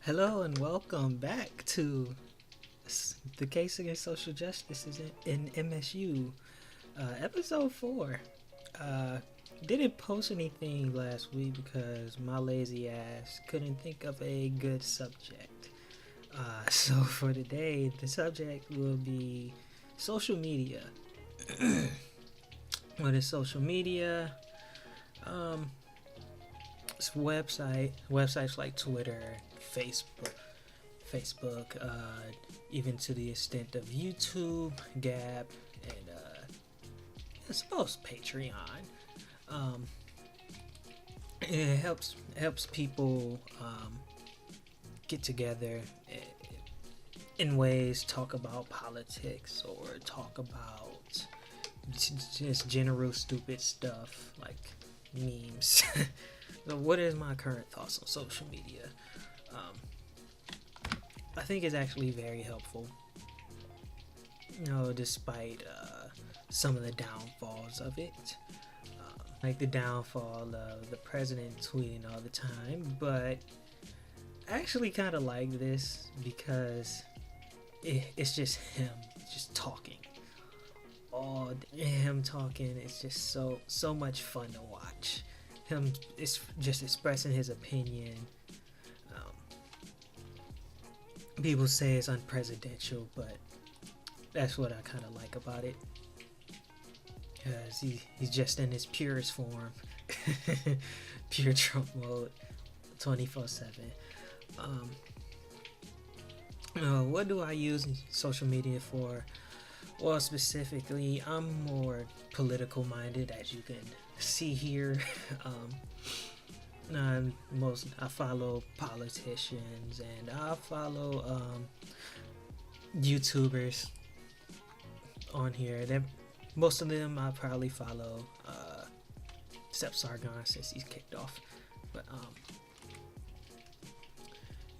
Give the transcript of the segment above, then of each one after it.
Hello and welcome back to the case against social justice is in MSU, episode 4. Uh, didn't post anything last week because my lazy ass couldn't think of a good subject. So for today, the subject will be social media. What is social media? It's websites like Twitter, Facebook, even to the extent of YouTube, Gab, and I suppose Patreon. It helps people get together in ways, talk about politics or talk about just general stupid stuff like memes. So what is my current thoughts on social media? I think it's actually very helpful. Despite some of the downfalls of it, like the downfall of the president tweeting all the time. But I actually kind of like this because it's just him, just talking. All him talking. It's just so much fun to watch. Him is just expressing his opinion. People say it's unpresidential, but that's what I kind of like about it. Because he's just in his purest form. Pure Trump mode. 24/7. What do I use social media for? Well, specifically, I'm more political minded, as you can see here. I follow politicians and I follow YouTubers on here. Most of them I probably follow, except SocJus since he's kicked off. But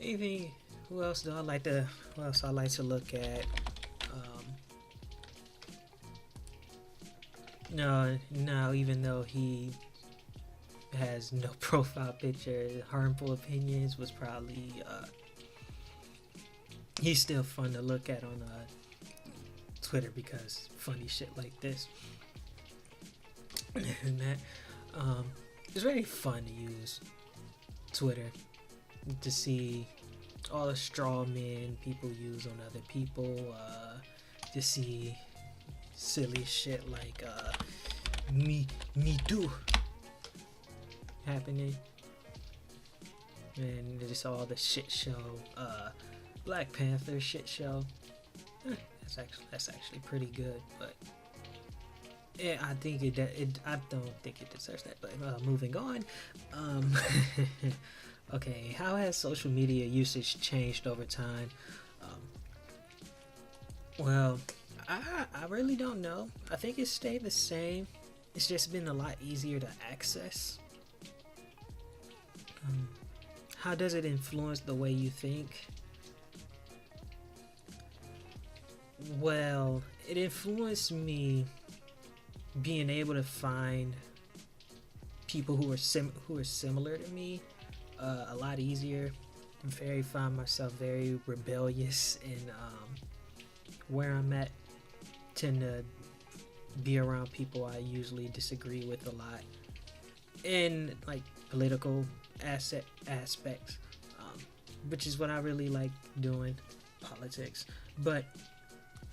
anything? Who else I like to look at? No, even though he has no profile picture, harmful opinions was probably he's still fun to look at on Twitter because funny shit like this and that. It's very fun to use Twitter to see all the straw men people use on other people, to see silly shit like me too happening, and just all the shit show, Black Panther shit show. That's actually pretty good, but yeah, I don't think it deserves that. But moving on. Okay, how has social media usage changed over time? Well, I really don't know. I think it stayed the same. It's just been a lot easier to access. How does it influence the way you think? Well, it influenced me being able to find people who are similar to me a lot easier. Find myself very rebellious in where I'm at. Tend to be around people I usually disagree with a lot in like political aspects, which is what I really like doing, politics. But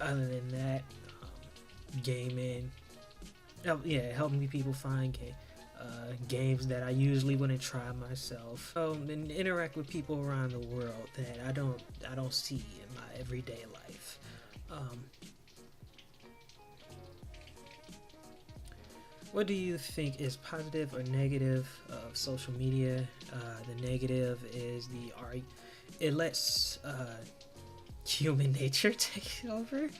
other than that, gaming, helping people find games that I usually wouldn't try myself, and interact with people around the world that I don't see in my everyday life. What do you think is positive or negative of social media? The negative is it lets human nature take over.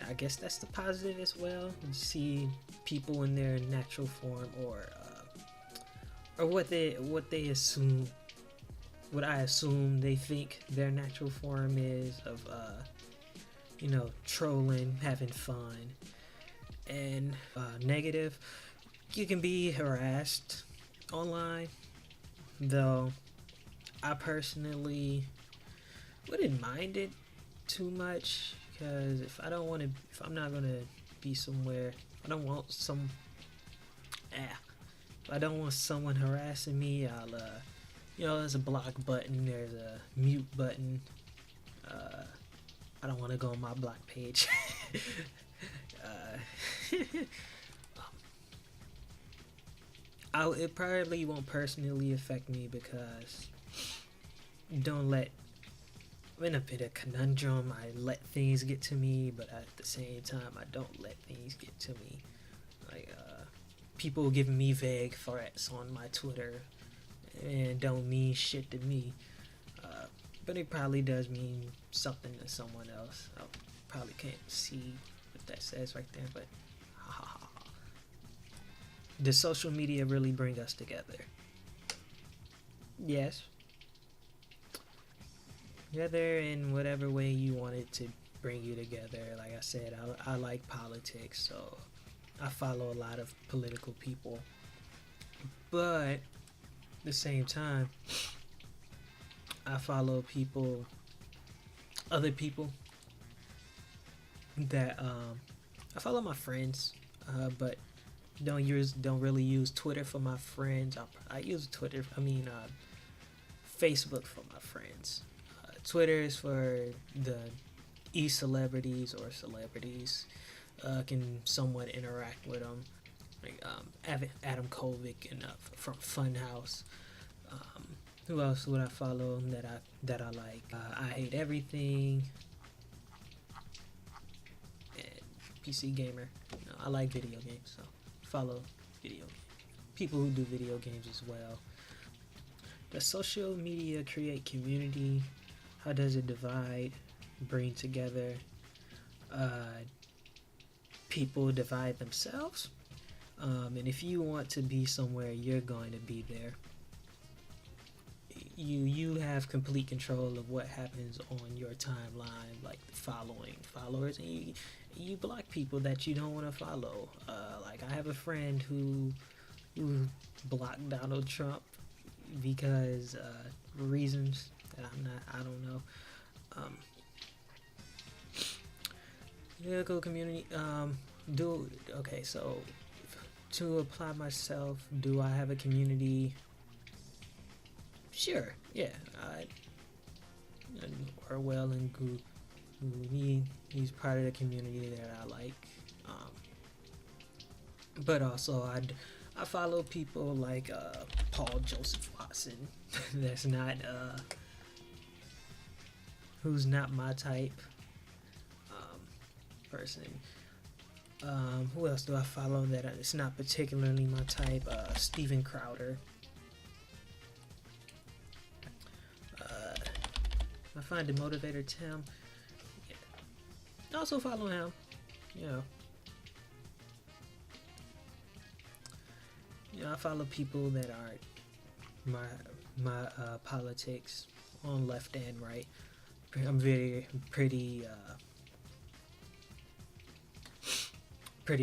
I guess that's the positive as well. You see people in their natural form, or what I assume they think their natural form is of trolling, having fun. And negative, you can be harassed online, though I personally wouldn't mind it too much because if I'm not gonna be somewhere, I don't want some. If I don't want someone harassing me, I'll there's a block button, there's a mute button. Uh, I don't want to go on my block page. It probably won't personally affect me because don't let I'm in a bit of conundrum. I let things get to me, but at the same time, I don't let things get to me. Like people giving me vague threats on my Twitter and don't mean shit to me. But it probably does mean something to someone else. I probably can't see what that says right there, but does social media really bring us together? Yes. Whether in whatever way you want it to bring you together. Like I said, I like politics, so I follow a lot of political people. But at the same time, I follow other people that I follow my friends, but don't really use Twitter for my friends. I use Facebook for my friends. Twitter is for the celebrities or celebrities. Can somewhat interact with them. Like Adam Kovic and from Funhouse. Who else would I follow that I like? I Hate Everything. And PC Gamer. I like video games, so follow video games. People who do video games as well. Does social media create community? How does it divide, bring together? People divide themselves. And if you want to be somewhere, you're going to be there. You have complete control of what happens on your timeline, like following followers, and you block people that you don't want to follow. Like I have a friend who blocked Donald Trump because reasons that I don't know. Vehicle community. So to apply myself, do I have a community? Sure, yeah. Orwell and Goo, he's part of the community that I like. But also I follow people like Paul Joseph Watson. That's not who's not my type person. Who else do I follow that it's not particularly my type? Steven Crowder. I find the motivator Tim. Yeah. I also follow him. I follow people that aren't my politics on left and right. I'm pretty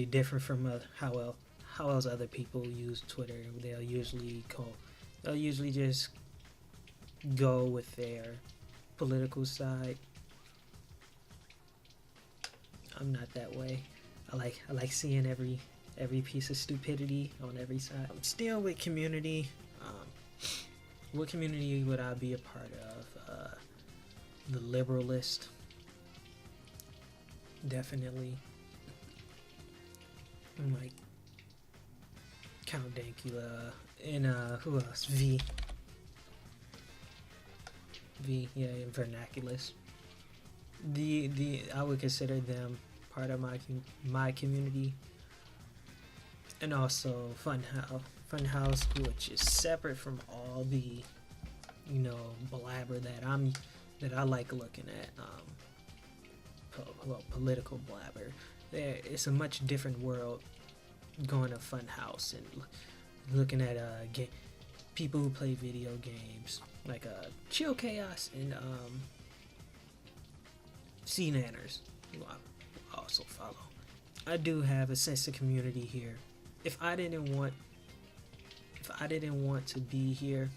different from how else other people use Twitter. They'll usually just go with their political side. I'm not that way. I like seeing every piece of stupidity on every side. I'm still with community. What community would I be a part of? The liberalist. Definitely. I'm like Count Dankula and who else? V, yeah, Vernaculus. I would consider them part of my community. And also Funhouse, which is separate from all the blabber that I like looking at. Political blabber. It's a much different world going to Funhouse and looking at people who play video games like Chill Chaos and Sea Nanners, who I also follow. I do have a sense of community here. If I didn't want to be here,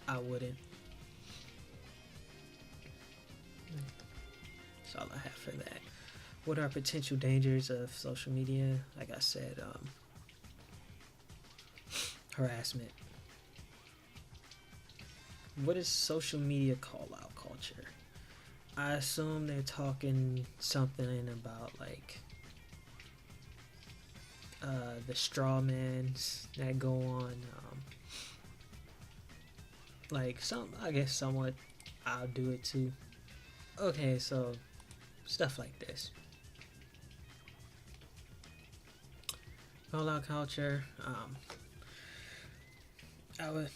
I wouldn't. all I have for that. What are potential dangers of social media? Like I said, harassment. What is social media call out culture? I assume they're talking something about like the straw mans that go on. Like I guess somewhat I'll do it too. Okay, so stuff like this. Call out culture. I would,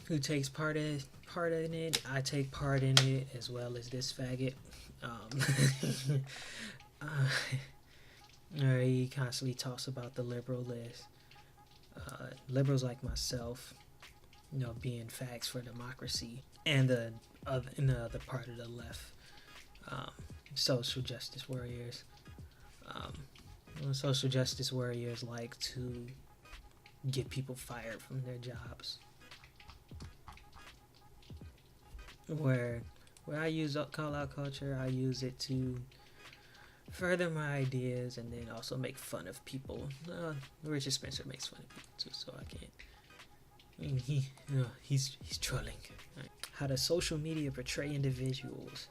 who takes part in it? I take part in it as well as this faggot. He constantly talks about the liberal list. Liberals like myself, being facts for democracy, and the other part of the left, social justice warriors. Social justice warriors like to get people fired from their jobs. Where I use call out culture, I use it to further my ideas and then also make fun of people. Richard Spencer makes fun of people too, so I can't. He's trolling. Right. How does social media portray individuals?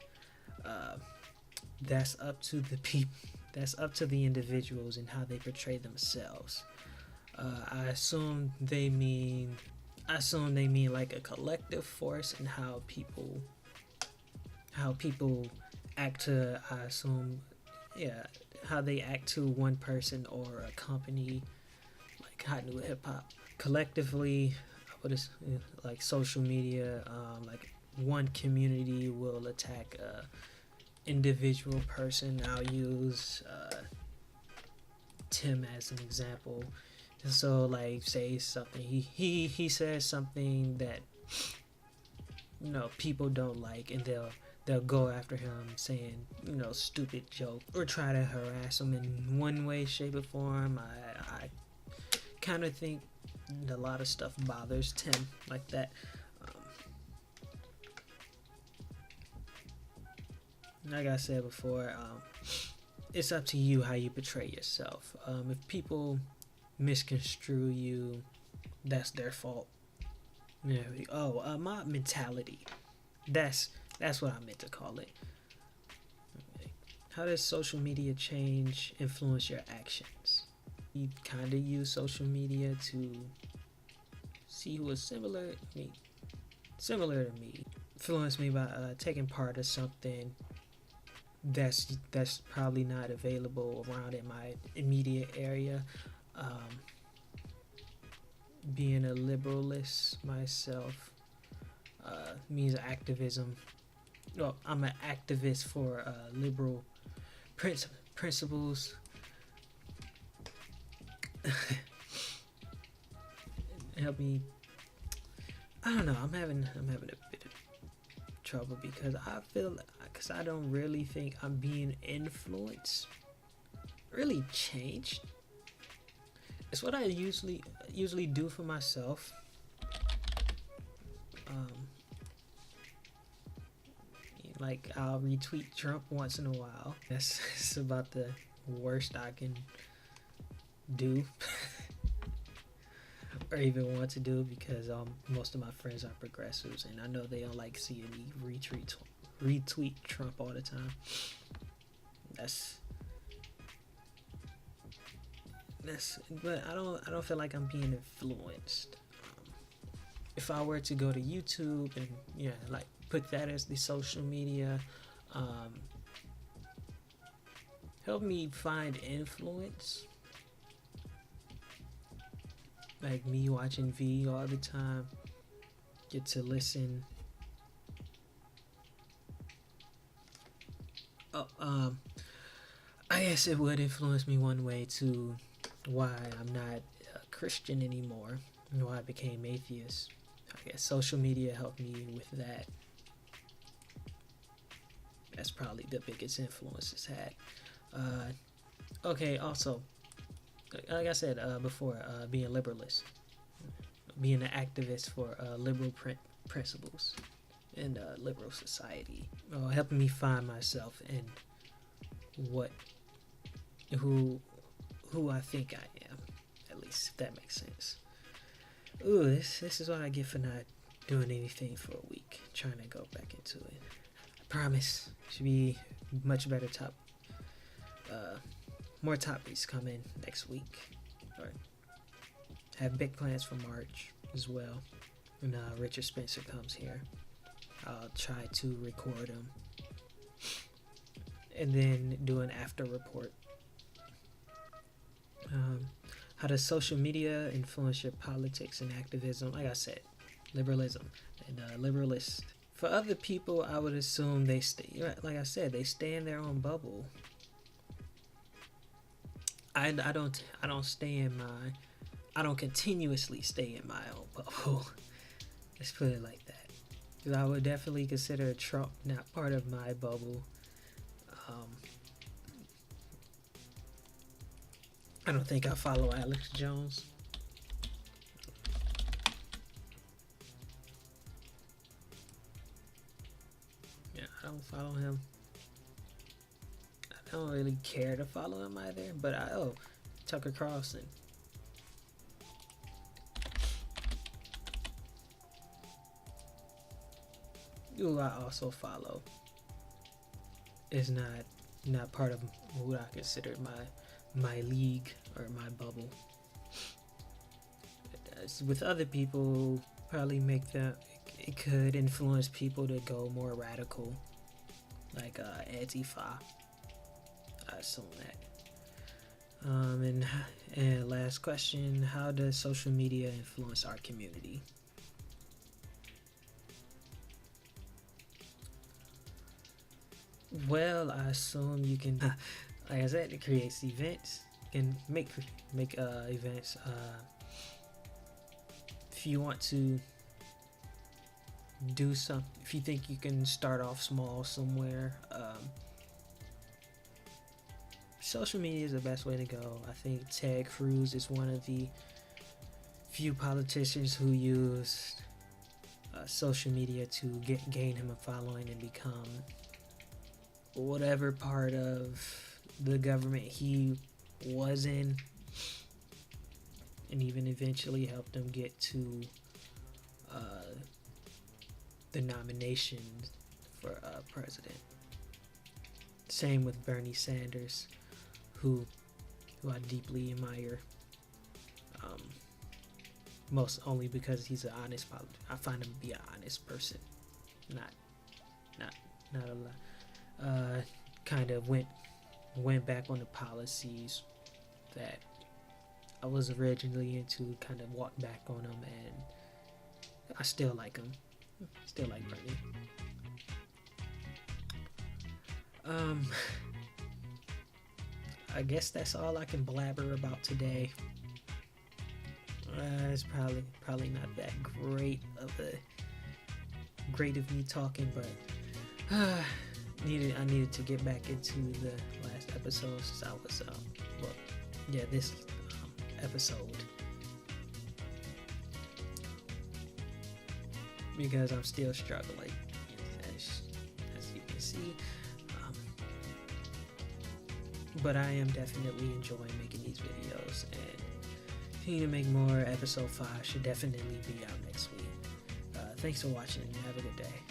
That's up to the people. That's up to the individuals and how they portray themselves. I assume they mean like a collective force and how people act to. I assume, how they act to one person or a company, like hot new hip hop. Collectively, what is like social media? Like one community will attack a individual person. I'll use Tim as an example. So like say something he says something that people don't like, and they'll go after him saying stupid joke or try to harass him in one way, shape, or form. I kind of think a lot of stuff bothers Tim like that. Like I said before, it's up to you how you portray yourself. If people misconstrue you, that's their fault. Mob mentality. That's what I meant to call it. Okay. How does social media influence your actions? You kind of use social media to see who is similar to me. Influence me by taking part of something that's probably not available around in my immediate area. Being a liberalist myself means activism. Well, I'm an activist for liberal principles. Help me. I don't know. I'm having a bit of trouble because I don't really think I'm being influenced. Really changed. It's what I usually do for myself. Like I'll retweet Trump once in a while. That's about the worst I can do, or even want to do, because most of my friends are progressives, and I know they don't like seeing me retweet Trump all the time. But I don't feel like I'm being influenced. If I were to go to YouTube and like put that as the social media, help me find influence. Like me watching V all the time, get to listen. I guess it would influence me one way to why I'm not a Christian anymore, and why I became atheist. I guess social media helped me with that. That's probably the biggest influence it's had. Okay, also, like I said before, being a liberalist, being an activist for liberal principles and liberal society, helping me find myself and what who I think I am, at least, if that makes sense. Ooh, this is what I get for not doing anything for a week, trying to go back into it. I promise, should be much better more topics coming next week. Or have big plans for March as well. When Richard Spencer comes here, I'll try to record him and then do an after report. How does social media influence your politics and activism? Like I said, liberalism and liberalist. For other people, I would assume they stay. Like I said, they stay in their own bubble. I don't stay in my. I don't continuously stay in my own bubble. Let's put it like that. Because I would definitely consider Trump not part of my bubble. I don't think I follow Alex Jones. Yeah, I don't follow him. I don't really care to follow him either. But Tucker Carlson. Who I also follow is not part of what I consider my league or my bubble. With other people, probably it could influence people to go more radical, like Antifa. I assume that. And last question: how does social media influence our community? Well, I assume you can, like I said, it creates events. You can make events. If you want to do something, if you think you can start off small somewhere, social media is the best way to go. I think Ted Cruz is one of the few politicians who used social media to gain him a following and become whatever part of the government he was in, and even eventually helped him get to the nomination for president. Same with Bernie Sanders, who I deeply admire, most only because he's an honest politician. I find him to be an honest person, not a lot. Kind of went back on the policies that I was originally into, kind of walked back on them, and I still like him. Still like Bernie. I guess that's all I can blabber about today. It's probably not that great of me talking, but I needed to get back into the last episode since I was this episode, because I'm still struggling, as you can see, but I am definitely enjoying making these videos, and continue to make more. Episode 5 should definitely be out next week. Thanks for watching and have a good day.